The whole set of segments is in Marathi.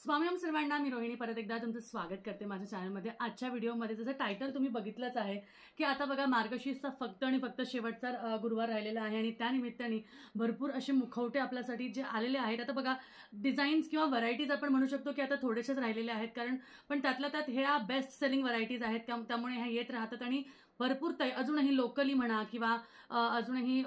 स्वामीम सर्वांना मी रोहिणी परत एकदा तुमचं स्वागत करते माझ्या चॅनलमध्ये। आजच्या व्हिडिओमध्ये जसं टायटल तुम्ही बघितलंच आहे की आता बघा मार्गशीर्षचा फक्त आणि फक्त शेवटचा गुरुवार राहिलेला आहे आणि त्या निमित्ताने भरपूर असे मुखवटे आपल्यासाठी जे आलेले आहेत। आता बघा डिझाईन्स किंवा व्हरायटीज आपण म्हणू शकतो की आता थोडेसेच राहिलेले आहेत, कारण पण त्यातल्या त्यात ह्या बेस्ट सेलिंग व्हरायटीज आहेत, त्यामुळे ह्या येत राहतात आणि भरपूर अजूनही लोकली म्हणा किंवा अजूनही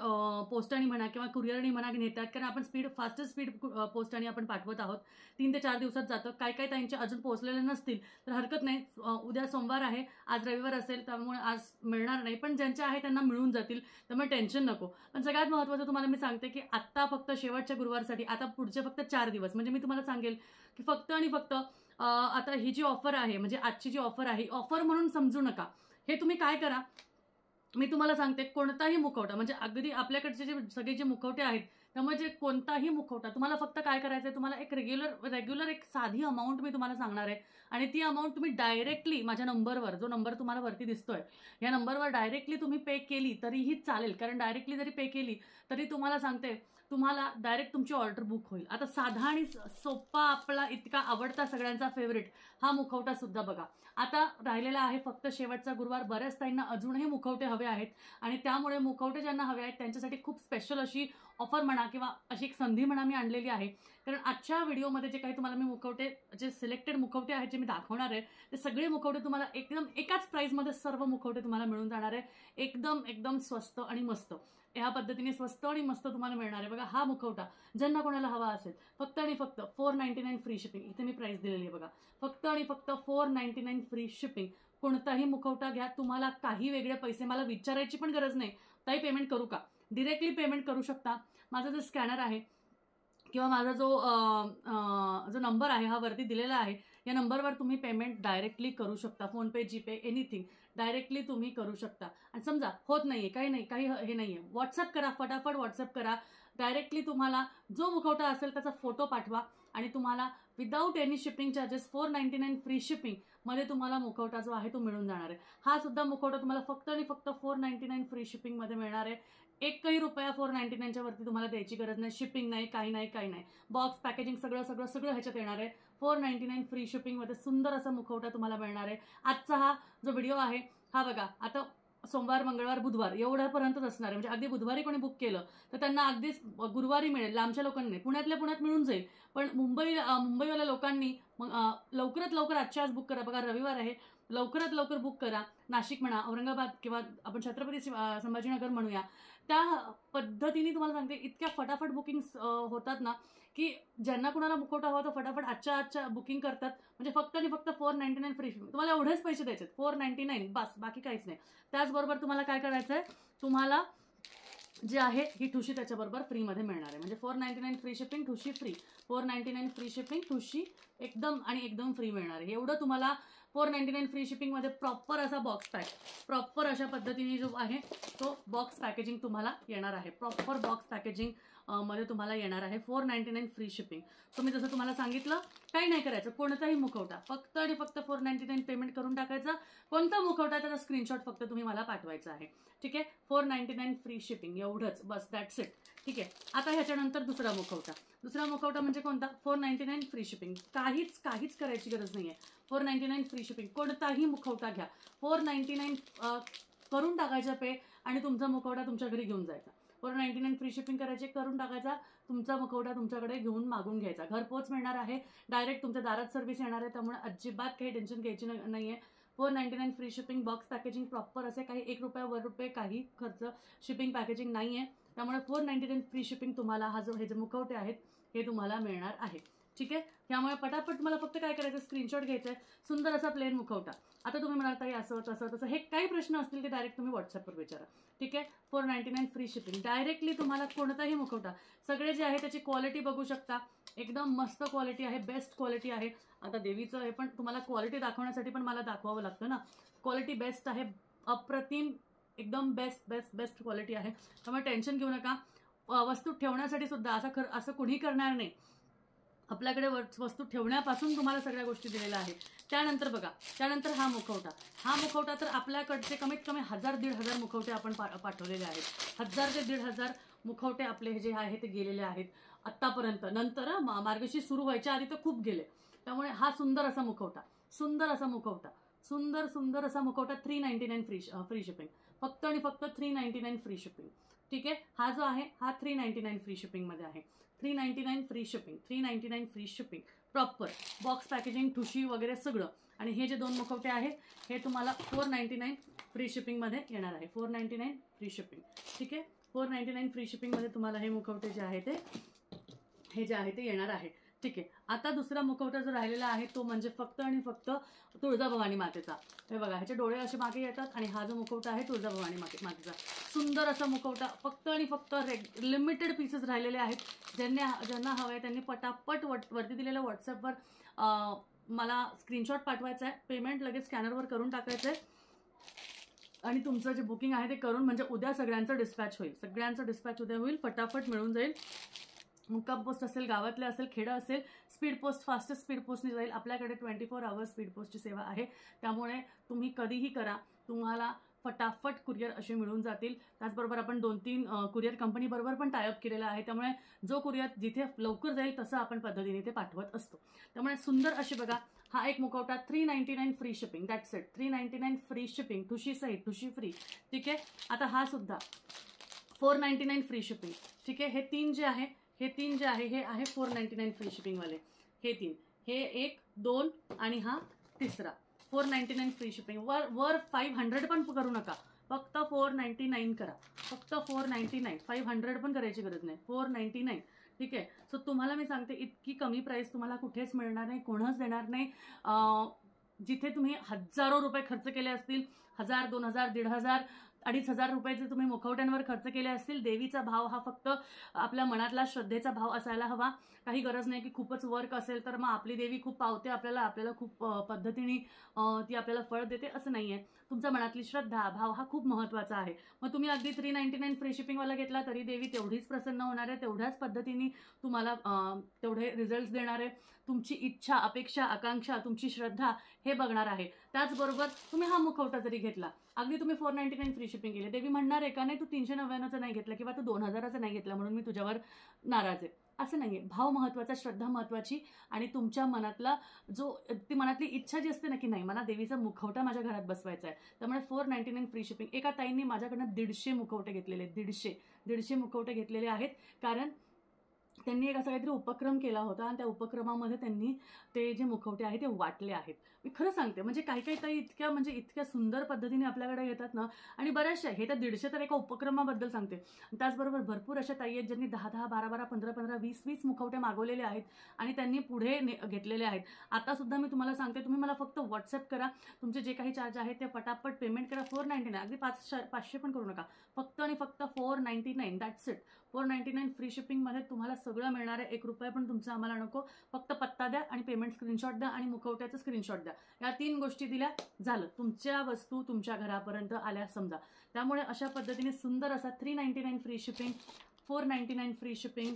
पोस्टाने म्हणा किंवा कुरिअरने म्हणा नेतात, कारण आपण फास्टेस्ट स्पीड पोस्टाने आपण पाठवत आहोत। 3 ते 4 दिवसात जातं। काय काय त्यांचे अजून पोहोचलेले नसतील तर हरकत नाही, उद्या सोमवार आहे, आज रविवार असेल त्यामुळे आज मिळणार नाही, पण ज्यांचे आहे त्यांना मिळून जातील, त्यामुळे टेन्शन नको। पण सगळ्यात महत्त्वाचं तुम्हाला मी सांगते की आता फक्त शेवटच्या गुरुवारसाठी आता पुढचे फक्त 4 दिवस, म्हणजे मी तुम्हाला सांगेल की फक्त आणि फक्त आता ही जी ऑफर आहे, म्हणजे आजची जी ऑफर आहे, ऑफर म्हणून समजू नका। हे तुम्ही काय करा, मी तुम्हाला सांगते, कोणताही मुखवटा म्हणजे अगदी आपल्याकडचे जे सगळे जे मुखवटे आहेत त्यामुळे जे कोणताही मुखवटा तुम्हाला फक्त काय करायचं आहे, तुम्हाला एक रेग्युलर एक साधी अमाऊंट मी तुम्हाला सांगणार आहे आणि ती अमाऊंट तुम्ही डायरेक्टली माझ्या नंबरवर, जो नंबर तुम्हाला वरती दिसतोय या नंबरवर डायरेक्टली तुम्ही पे केली तरीही चालेल, कारण डायरेक्टली जरी पे केली तरी तुम्हाला सांगते तुम्हाला डायरेक्ट तुमची ऑर्डर बुक होईल। आता साधा आणि सोपा आपला इतका आवडता सगळ्यांचा फेवरेट हा मुखवटा सुद्धा बघा आता राहिलेला आहे फक्त शेवटचा गुरुवार। बऱ्याच ताईंना अजूनही मुखवटे हवे आहेत आणि त्यामुळे मुखवटे ज्यांना हवे आहेत त्यांच्यासाठी खूप स्पेशल अशी ऑफर म्हणा किंवा अशी एक संधी म्हणा मी आणलेली आहे, कारण आजच्या व्हिडिओमध्ये जे काही तुम्हाला मी मुखवटे, जे सिलेक्टेड मुखवटे आहेत जे मी दाखवणार आहे ते सगळे मुखवटे तुम्हाला एकदम एकाच प्राइसमध्ये सर्व मुखवटे तुम्हाला मिळून जाणार आहे, एकदम स्वस्त आणि मस्त। ह्या पद्धतीने स्वस्त आणि मस्त तुम्हाला मिळणार आहे। बघा हा मुखवटा ज्यांना कोणाला हवा असेल फक्त आणि फक्त 499 फ्री शिपिंग, इथे मी प्राइस दिलेली आहे बघा, फक्त आणि फक्त 499 फ्री शिपिंग। कोणताही मुखवटा घ्या, तुम्हाला काही वेगळे पैसे मला विचारायची पण गरज नाही, ताई पेमेंट करू का, डिरेक्टली पेमेंट करू शकता। माझा जो स्कॅनर आहे किंवा माझा जो नंबर आहे हा वरती दिलेला आहे, या नंबरवर तुम्ही पेमेंट डायरेक्टली करू शकता, फोन पे, जीपे, एनिथिंग डायरेक्टली तुम्ही करू शकता। आणि समजा होत नाहीये, काही हे नाहीये, व्हॉट्सअप करा, फटाफट व्हॉट्सअप करा, डायरेक्टली तुम्हाला जो मुखवटा असेल त्याचा फोटो पाठवा आणि तुम्हाला without any shipping charges 499 free shipping मध्ये तुम्हाला मुखवटा जो आहे तो मिळून जाणार आहे। हा सुद्धा मुखवटा तुम्हाला फक्त आणि फक्त 499 फ्री शिपिंग मध्ये मिळणार आहे। एकही रुपया 499च्या वरती तुम्हाला द्यायची गरज नाही, शिपिंग नाही, काही नाही, बॉक्स पॅकेजिंग सगळं ह्याच्यात येणार आहे। 499 फ्री शिपिंग मध्ये सुंदर असा मुखवटा तुम्हाला मिळणार आहे। आजचा हा जो व्हिडिओ आहे हा बघा आता सोमवार, मंगळवार, बुधवार एवढ्यापर्यंतच असणार आहे, म्हणजे अगदी बुधवारी कोणी बुक केलं तर त्यांना अगदीच गुरुवारी मिळेल, लांबच्या लोकांनी पुण्यातल्या पुण्यात मिळून जाईल, पण मुंबईवाल्या लोकांनी लवकरात लवकर आजच्या आज बुक करा। बघा रविवार आहे, लवकरात लवकर बुक करा। नाशिक म्हणा, औरंगाबाद किंवा आपण छत्रपती संभाजीनगर म्हणूया, त्या पद्धतीने तुम्हाला सांगते इतक्या फटाफट बुकिंग होतात ना की ज्यांना कुणाला मुखवटा हवा तो फटाफट आजच्या बुकिंग करतात, म्हणजे फक्त आणि फक्त 499 फ्री शिपिंग। तुम्हाला एवढेच पैसे द्यायचे 499 बस, बाकी काहीच नाही। त्याचबरोबर तुम्हाला काय करायचं आहे, तुम्हाला जे आहे ही ठुशी त्याच्याबरोबर फ्रीमध्ये मिळणार आहे, म्हणजे 499 फ्री शिपिंग, ठुशी फ्री, 499 फ्री शिपिंग, ठुशी एकदम फ्री मिळणार आहे। एवढं तुम्हाला 499 फ्री शिपिंग मध्ये प्रॉपर असा बॉक्स पॅक, प्रॉपर अशा पद्धतीने जो आहे तो बॉक्स पॅकेजिंग तुम्हाला येणार आहे, प्रॉपर बॉक्स पॅकेजिंग मध्ये तुम्हाला येणार आहे 499 फ्री शिपिंग। सो मी जसं तुम्हाला सांगितलं, काही नाही करायचं, कोणताही मुखवटा फक्त आणि फक्त 499 पेमेंट करून टाकायचा, कोणता मुखवटा त्याचा स्क्रीनशॉट फक्त तुम्ही मला पाठवायचा आहे, ठीक आहे। 499 फ्री शिपिंग एवढंच, बस दॅट्स इट, ठीक आहे। आता ह्याच्यानंतर दुसरा मुखवटा म्हणजे कोणता, 499 फ्री शिपिंग, काहीच करायची गरज नाहीये, 499 फ्री शिपिंग। कोणताही मुखवटा घ्या, 499 करून टाकायचा पे आणि तुमचा मुखवटा तुमच्या घरी घेऊन जायचा। 499 फ्री शिपिंग करायचे, करून टाकायचा, तुमचा मुखवटा तुमच्याकडे घेऊन मागून घ्यायचा, घरपोच मिळणार आहे, डायरेक्ट तुमच्या दारात सर्व्हिस येणार आहे, त्यामुळे अजिबात काही टेन्शन घ्यायची नाहीये। 499 free shipping, box packaging proper असे, काही 1 रुपया वर रुपये काही खर्च, शिपिंग पॅकेजिंग नाहीये, त्यामुळे 499 फ्री शिपिंग तुम्हाला हे जे मुखवटे आहेत हे तुम्हाला मिळणार आहे, ठीक आहे। त्यामुळे पटापट तुम्हाला फक्त काय करायचं, स्क्रीनशॉट घ्यायचा आहे, सुंदर असा प्लेन मुखवटा। आता तुम्ही म्हणाल ताई असं तसं हे काही प्रश्न असतील ते डायरेक्ट तुम्ही व्हॉट्सअपवर विचारा, ठीक आहे। 499 फ्री शिपिंग, डायरेक्टली तुम्हाला कोणताही मुखवटा, सगळे जे आहे त्याची क्वालिटी बघू शकता, एकदम मस्त क्वालिटी आहे, बेस्ट क्वालिटी आहे। आता देवीचं हे पण तुम्हाला क्वालिटी दाखवण्यासाठी पण मला दाखवावं लागतं ना, क्वालिटी बेस्ट आहे, अप्रतिम, एकदम बेस्ट क्वालिटी आहे, त्यामुळे टेन्शन घेऊ नका। वस्तू ठेवण्यासाठी सुद्धा असं कुणी करणार नाही, आपल्याकडे वस्तू ठेवण्यापासून तुम्हाला सगळ्या गोष्टी दिलेल्या आहेत। त्यानंतर बघा, त्यानंतर हा मुखवटा तर आपल्याकडचे कमीत कमी 1000-1500 मुखवटे आपण पाठवलेले आहेत, 1000 ते 1500 मुखवटे आपले जे आहे ते गेलेले आहेत आतापर्यंत। नंतर मार्गशीर्ष सुरू व्हायच्या आधी तर खूप गेले, त्यामुळे हा सुंदर असा मुखवटा, सुंदर असा मुखवटा, सुंदर सुंदर असा मुखवटा 399 फ्री शिपिंग, फक्त आणि फक्त 399 फ्री शिपिंग. ठीक आहे, हा जो आहे हा 399 फ्री शिपिंगमध्ये आहे. 399 free shipping, 399 free shipping, proper box packaging, ठुशी वगैरे सगळं. आणि हे जे 2 मुखवटे आहे हे तुम्हाला 499 फ्री शिपिंगमध्ये येणार आहे. 499 फ्री शिपिंग. ठीक आहे, 499 फ्री शिपिंगमध्ये तुम्हाला हे मुखवटे जे आहे ते येणार आहे. ठीक आहे, आता दुसरा मुखवटा जो राहिलेला आहे तो म्हणजे फक्त आणि फक्त तुळजाभवानी मातेचा. हे बघा, ह्याचे डोळे असे मागे येतात आणि हा जो मुखवटा आहे तुळजाभवानी मातेचा, सुंदर असा मुखवटा. फक्त आणि फक्त लिमिटेड पीसेस राहिलेले आहेत. ज्यांना हवं आहे त्यांनी पटापट वरती दिलेल्या व्हॉट्सअपवर मला स्क्रीनशॉट पाठवायचा आहे. पेमेंट लगेच स्कॅनरवर करून टाकायचं आहे आणि तुमचं जे बुकिंग आहे ते करून, म्हणजे उद्या सगळ्यांचं डिस्पॅच होईल. सगळ्यांचं डिस्पॅच उद्या होईल, फटाफट मिळून जाईल. मुक्काम पोस्ट असेल, गावातले असेल, खेडं असेल, स्पीड पोस्ट, फास्टेस्ट स्पीड पोस्टने जाईल. आपल्याकडे 24 आवर्स स्पीड पोस्टची सेवा आहे. त्यामुळे तुम्ही कधीही करा, तुम्हाला फटाफट कुरिअर असे मिळून जातील. त्याचबरोबर आपण 2-3 कुरिअर कंपनीबरोबर पण टायअप केलेला आहे. त्यामुळे जो कुरिअर जिथे लवकर जाईल तसं आपण पद्धतीने ते पाठवत असतो. त्यामुळे सुंदर अशी बघा, हा एक मुखवटा 399 free shipping, that's it. 399 free shipping, ठुशी सहित, ठुशी फ्री. ठीक आहे, आता हा सुद्धा 499 फ्री शिपिंग. ठीक आहे, हे तीन जे आहे हे आहे 499 फ्री शिपिंगवाले. हे 3, हे 1, 2 आणि हा तिसरा 499 फ्री शिपिंग. वर 500 पण करू नका, फक्त 499 करा, फक्त 499. 500 पण करायची गरज नाही, 499. ठीक आहे, सो तुम्हाला मी सांगते इतकी कमी प्राईस तुम्हाला कुठेच मिळणार नाही, कोणच देणार नाही. जिथे तुम्ही हजारो रुपये खर्च केले असतील, 1000, 2000, 1500, 2500 रुपये जे तुम्ही मुखवट्यांवर खर्च केले असतील, देवीचा भाव हा फक्त आपल्या मनातला श्रद्धेचा भाव असायला हवा. काही गरज नाही की खूपच वर्क असेल तर मग आपली देवी खूप पावते आपल्याला खूप पद्धतीने ती आपल्याला फळ देते, असं नाही आहे. तुमच्या मनातली श्रद्धा, भाव हा खूप महत्त्वाचा आहे. मग तुम्ही अगदी 399 फ्री शिपिंगवाला घेतला तरी देवी तेवढीच प्रसन्न होणार आहे, तेवढ्याच पद्धतीने तुम्हाला तेवढे रिझल्ट्स देणार आहे. तुमची इच्छा, अपेक्षा, आकांक्षा, तुमची श्रद्धा हे बघणार आहे. त्याचबरोबर तुम्ही हा मुखवटा जरी घेतला, अगदी तुम्ही 499 फ्री शिपिंग केले, देवी म्हणणार आहे का नाही तू 399चं नाही घेतलं किंवा तू 2000चं नाही घेतलं म्हणून मी तुझ्यावर नाराज आहे, असं नाही आहे. भाव महत्त्वाचा, श्रद्धा महत्त्वाची आणि तुमच्या मनातला ती मनातली इच्छा जी असते ना की नाही मला देवीचा मुखवटा माझ्या घरात बसवायचा आहे. त्यामुळे 499 फ्री शिपिंग. एका ताईंनी माझ्याकडनं 150 मुखवटे घेतलेले, 150 मुखवटे घेतलेले आहेत. कारण त्यांनी एक असा काहीतरी उपक्रम केला होता आणि त्या उपक्रमामध्ये त्यांनी ते जे मुखवटे आहेत ते वाटले आहेत. मी खरं सांगते, म्हणजे काही ताई इतक्या सुंदर पद्धतीने आपल्याकडे येतात ना, आणि बऱ्याचशा, हे तर 150 तर एका उपक्रमाबद्दल सांगते. त्याचबरोबर भरपूर अशा ताई आहेत ज्यांनी 10-10, 12-12, 15-15, 20-20 मुखवटे मागवलेले आहेत आणि त्यांनी पुढे घेतलेले आहेत. आता सुद्धा मी तुम्हाला सांगते, तुम्ही मला फक्त व्हॉट्सअप करा, तुमचे जे काही चार्ज आहेत ते पटापट पेमेंट करा. 499, अगदी 500 पण करू नका, फक्त आणि फक्त 499, दॅट्स इट. 499 फ्री शिपिंगमध्ये तुम्हाला सगळं मिळणार आहे. 1 रुपया पण तुमचा आम्हाला नको, फक्त पत्ता द्या आणि पेमेंट स्क्रीनशॉट द्या आणि मुखवट्याचं स्क्रीनशॉट द्या. या 3 गोष्टी दिल्या झालं, तुमच्या वस्तू तुमच्या घरापर्यंत आल्या समजा. त्यामुळे अशा पद्धतीने सुंदर असा 399 फ्री शिपिंग, 499 फ्री शिपिंग,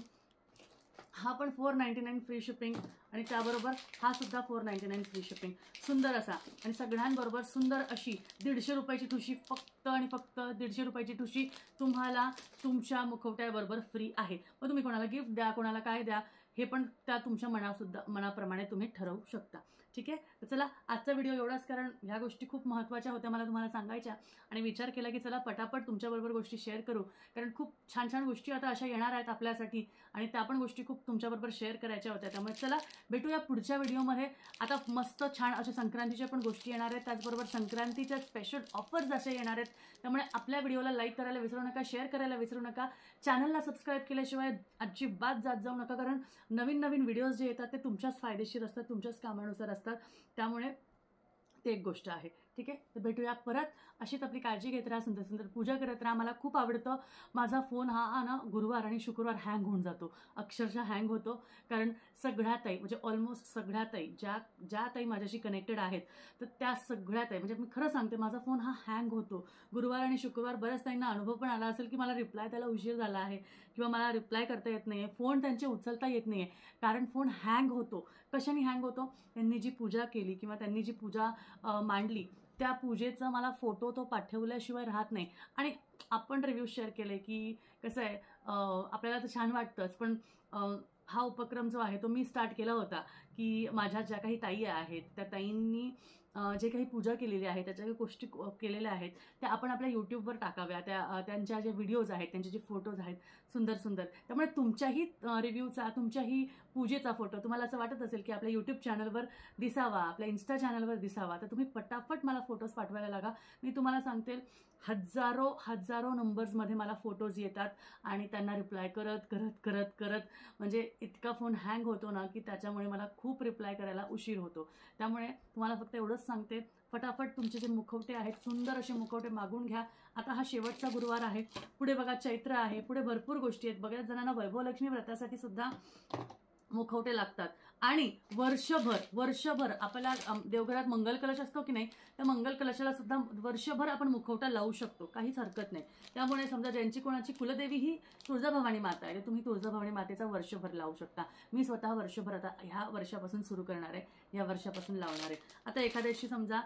हा पण 499 फ्री शिपिंग आणि त्याबरोबर हा सुद्धा 499 फ्री शिपिंग. सुंदर असा आणि सगळ्यांबरोबर सुंदर अशी 150 रुपयाची ठुशी, फक्त आणि फक्त 150 रुपयाची ठुशी तुम्हाला तुमच्या मुखवट्याबरोबर फ्री आहे. मग तुम्ही कोणाला गिफ्ट द्या, कोणाला काय द्या, हे पण त्या तुमच्या मनाप्रमाणे तुम्ही ठरवू शकता. ठीक आहे, तर चला आजचा व्हिडिओ एवढाच, कारण ह्या गोष्टी खूप महत्त्वाच्या होत्या मला तुम्हाला सांगायच्या आणि विचार केला की चला पटापट तुमच्याबरोबर गोष्टी शेअर करू, कारण खूप छान छान गोष्टी आता अशा येणार आहेत आपल्यासाठी आणि त्या पण गोष्टी खूप तुमच्याबरोबर शेअर करायच्या होत्या. त्यामुळे चला भेटूया पुढच्या व्हिडिओमध्ये. आता मस्त छान अशा संक्रांतीच्या पण गोष्टी येणार आहेत, त्याचबरोबर संक्रांतीच्या स्पेशल ऑफर्स असे येणार आहेत. त्यामुळे आपल्या व्हिडिओला लाईक करायला विसरू नका, शेअर करायला विसरू नका, चॅनलला सबस्क्राईब केल्याशिवाय अजिबात जात जाऊ नका, कारण नवीन नवीन व्हिडिओज जे येतात ते तुमच्याच फायदेशीर असतात, तुमच्याच कामानुसार असतात. त्यामुळे ते एक गोष्ट आहे. ठीक आहे, तर भेटूया परत. अशीच आपली काळजी घेत राहा, सुंदर सुंदर पूजा करत राहा. मला खूप आवडतं, माझा फोन हा ना गुरुवार आणि शुक्रवार हँग होऊन जातो, अक्षरशः हँग होतो, कारण सगळ्या ताई म्हणजे ऑलमोस्ट सगळ्या ताई ज्या ताई माझ्याशी कनेक्टेड आहेत तर त्या सगळ्या ताई, म्हणजे मी खरं सांगते माझा फोन हा हँग होतो गुरुवार आणि शुक्रवार. बऱ्याच ताईंना अनुभव पण आला असेल की मला रिप्लाय त्याला उशीर झाला आहे किंवा मला रिप्लाय करता येत नाही आहे, फोन त्यांचे उचलता येत नाही आहे, कारण फोन हँग होतो. कशाने हँग होतो? त्यांनी जी पूजा केली किंवा त्यांनी जी पूजा मांडली त्या पूजेचा मला फोटो तो पाठवल्याशिवाय राहत नाही. आणि आपण रिव्ह्यू शेअर केले की कसं आहे, आपल्याला तर छान वाटतंच, पण हा उपक्रम जो आहे तो मी स्टार्ट केला होता की माझ्या ज्या काही ताई आहेत त्या ताईंनी जे काही पूजा केलेली आहे, त्याच्या काही गोष्टी केलेल्या आहेत त्या आपण आपल्या यूट्यूबवर टाकाव्या. त्यांच्या जे व्हिडिओज आहेत, त्यांचे जे फोटोज आहेत सुंदर सुंदर, त्यामुळे तुमच्याही रिव्ह्यूचा, तुमच्याही पूजेचा फोटो तुम्हाला असं वाटत असेल की आपल्या यूट्यूब चॅनलवर दिसावा, आपल्या इन्स्टा चॅनलवर दिसावा, तर तुम्ही पटापट मला फोटोज पाठवायला लागा. मी तुम्हाला सांगते हजारो नंबर्समध्ये मला फोटोज येतात आणि त्यांना रिप्लाय करत करत करत करत म्हणजे इतका फोन हँग होतो ना की त्याच्यामुळे मला खूप रिप्लाय करायला उशीर होतो. त्यामुळे तुम्हाला फक्त एवढंच सांगते, फटाफट तुमचे जे मुखवटे आहेत सुंदर असे मुखवटे मागून घ्या. आता हा शेवटचा गुरुवार आहे, पुढे बघा चैत्र आहे, पुढे भरपूर गोष्टी आहेत. बऱ्याच जणांना वैभवलक्ष्मी व्रतासाठी सुद्धा मुखवटे लागतात आणि वर्षभर आपल्याला देवघरात मंगल कलश असतो की नाही, त्या मंगल कलशाला सुद्धा वर्षभर आपण मुखवटा लावू शकतो, काहीच हरकत नाही. त्यामुळे समजा ज्यांची कोणाची कुलदेवी ही तुळजाभवानी माता आहे, तुम्ही तुळजाभवानी मातेचा वर्षभर लावू शकता. मी स्वतः वर्षभर आता ह्या वर्षापासून सुरू करणार आहे, ह्या वर्षापासून लावणार आहे. आता एखाद्याशी समजा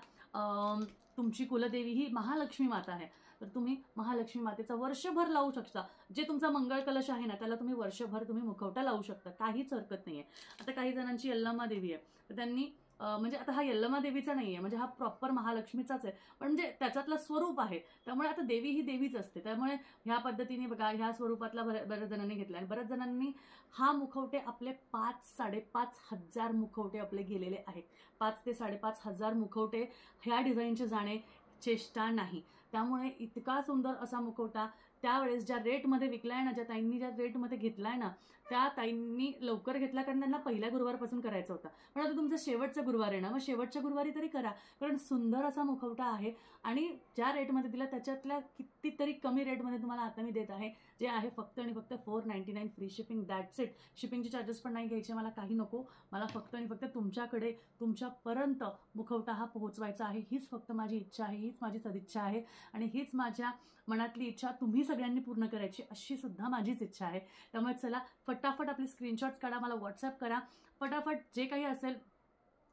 तुमची कुलदेवी ही महालक्ष्मी माता आहे, तर तुम्ही महालक्ष्मी मातेचा वर्षभर लावू शकता. जे तुमचा मंगळ कलश आहे ना त्याला तुम्ही वर्षभर तुम्ही मुखवटा लावू शकता, काहीच हरकत नाहीये. आता काही जणांची यल्लमा देवी आहे, तर त्यांनी म्हणजे आता हा यल्लमा देवीचा नाहीये, म्हणजे हा प्रॉपर महालक्ष्मीचाच आहे, पण म्हणजे त्याच्यातलं स्वरूप आहे. त्यामुळे आता देवी ही देवीच असते. त्यामुळे ह्या पद्धतीने बघा, ह्या स्वरूपातला बऱ्याच जणांनी घेतला आणि बऱ्याच जणांनी हा मुखवटे आपले 5-5.5 हजार मुखवटे आपले गेलेले आहेत. 5 ते 5.5 हजार मुखवटे ह्या डिझाईनचे जाणे चेष्टा नाही. त्यामुळे इतका सुंदर असा मुखवटा त्यावेळेस ज्या रेटमध्ये विकलाय ना, ज्या ताईंनी ज्या रेटमध्ये घेतलाय ना, त्या ताईंनी लवकर घेतला कारण त्यांना पहिल्या गुरुवारपासून करायचा होता. पण आता तुमचा शेवटचा गुरुवार आहे ना, मग शेवटच्या गुरुवारी तरी करा, कारण सुंदर असा मुखवटा आहे आणि ज्या रेटमध्ये दिला त्याच्यातल्या कितीतरी कमी रेटमध्ये तुम्हाला आता मी देत आहे, जे आहे फक्त आणि फक्त 499 फ्री शिपिंग, दॅट्स इट. शिपिंगचे चार्जेस पण नाही घ्यायचे, मला काही नको. मला फक्त आणि फक्त तुमच्याकडे तुमच्यापर्यंत मुखवटा हा पोहोचवायचा आहे. हीच फक्त माझी इच्छा आहे, हीच माझी सदिच्छा आहे आणि हीच माझ्या मनातली इच्छा तुम्ही सगळ्यांनी पूर्ण करायची, अशी सुद्धा माझीच इच्छा आहे. त्यामुळे चला फटाफट आपले स्क्रीनशॉट्स काढा, मला व्हॉट्सअप करा. फटाफट जे काही असेल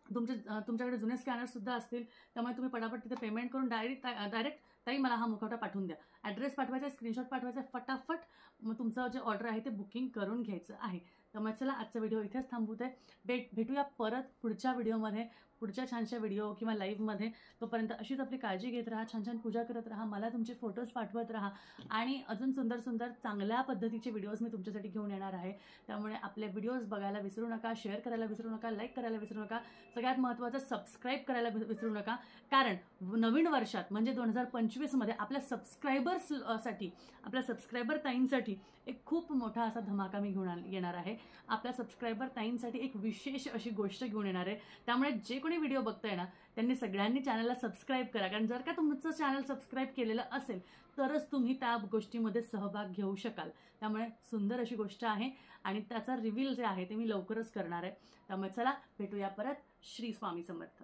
तुमच्याकडे जुने स्कॅनर्स सुद्धा असतील, त्यामुळे तुम्ही पटापट तिथे पेमेंट करून डायरेक्ट ताई मला हा मुखवटा पाठवून द्या. ॲड्रेस पाठवायचा, स्क्रीनशॉट पाठवायचा, फटाफट मग तुमचं जे ऑर्डर आहे ते बुकिंग करून घ्यायचं आहे. त्यामुळे चला आजचा व्हिडिओ इथेच थांबवते. भेटूया परत पुढच्या व्हिडिओमध्ये, पुढच्या छानशा व्हिडिओ किंवा लाईव्हमध्ये. तोपर्यंत अशीच आपली काळजी घेत राहा, छान छान पूजा करत राहा, मला तुमचे फोटोज पाठवत राहा आणि अजून सुंदर सुंदर चांगल्या पद्धतीचे व्हिडिओज मी तुमच्यासाठी घेऊन येणार आहे. त्यामुळे आपले व्हिडिओज बघायला विसरू नका, शेअर करायला विसरू नका, लाईक करायला विसरू नका, सगळ्यात महत्त्वाचं सबस्क्राईब करायला विसरू नका. कारण नवीन वर्षात म्हणजे 2025मध्ये आपल्या सबस्क्रायबर्ससाठी, आपल्या सबस्क्रायबर ताईंसाठी एक खूप मोठा असा धमाका मी घेऊन येणार आहे. आपल्या सबस्क्रायबर ताईंसाठी एक विशेष अशी गोष्ट घेऊन येणार आहे. त्यामुळे जे कोणी व्हिडिओ बघताय ना त्यांनी सगळ्यांनी चॅनलला सबस्क्राईब करा, कारण जर का तुमचं चॅनल सबस्क्राईब केलेलं असेल तरच तुम्ही त्या गोष्टीमध्ये सहभाग घेऊ शकाल. त्यामुळे सुंदर अशी गोष्ट आहे आणि त्याचा रिव्हील जे आहे ते मी लवकरच करणार आहे. त्यामुळे चला भेटूया परत. श्री स्वामी समर्थ.